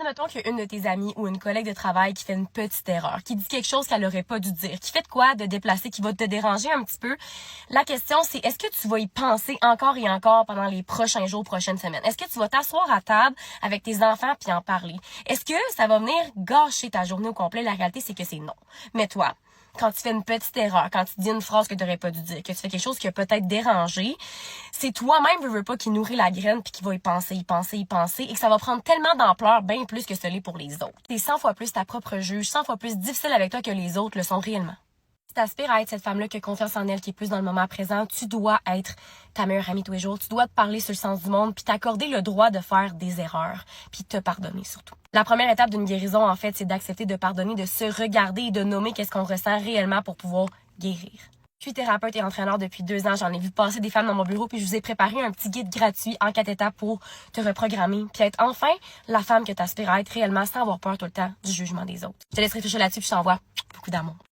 Admettons qu'il y a une de tes amies ou une collègue de travail qui fait une petite erreur, qui dit quelque chose qu'elle aurait pas dû dire, qui fait de quoi de déplacer, qui va te déranger un petit peu. La question, c'est est-ce que tu vas y penser encore et encore pendant les prochains jours, prochaines semaines? Est-ce que tu vas t'asseoir à table avec tes enfants puis en parler? Est-ce que ça va venir gâcher ta journée au complet? La réalité, c'est que c'est non. Mais toi, quand tu fais une petite erreur, quand tu dis une phrase que tu n'aurais pas dû dire, que tu fais quelque chose qui a peut-être dérangé, c'est toi-même, veux pas, qui nourrit la graine puis qui va y penser, et que ça va prendre tellement d'ampleur, bien plus que ce l'est pour les autres. T'es 100 fois plus ta propre juge, 100 fois plus difficile avec toi que les autres le sont réellement. Si t'aspires à être cette femme-là qui a confiance en elle, qui est plus dans le moment présent, tu dois être ta meilleure amie tous les jours. Tu dois te parler sur le sens du monde, puis t'accorder le droit de faire des erreurs, puis te pardonner surtout. La première étape d'une guérison, en fait, c'est d'accepter de pardonner, de se regarder et de nommer qu'est-ce qu'on ressent réellement pour pouvoir guérir. Je suis thérapeute et entraîneur depuis 2 ans. J'en ai vu passer des femmes dans mon bureau, puis je vous ai préparé un petit guide gratuit en 4 étapes pour te reprogrammer, puis être enfin la femme que tu aspires à être réellement sans avoir peur tout le temps du jugement des autres. Je te laisse réfléchir là-dessus, puis je t'envoie beaucoup d'amour.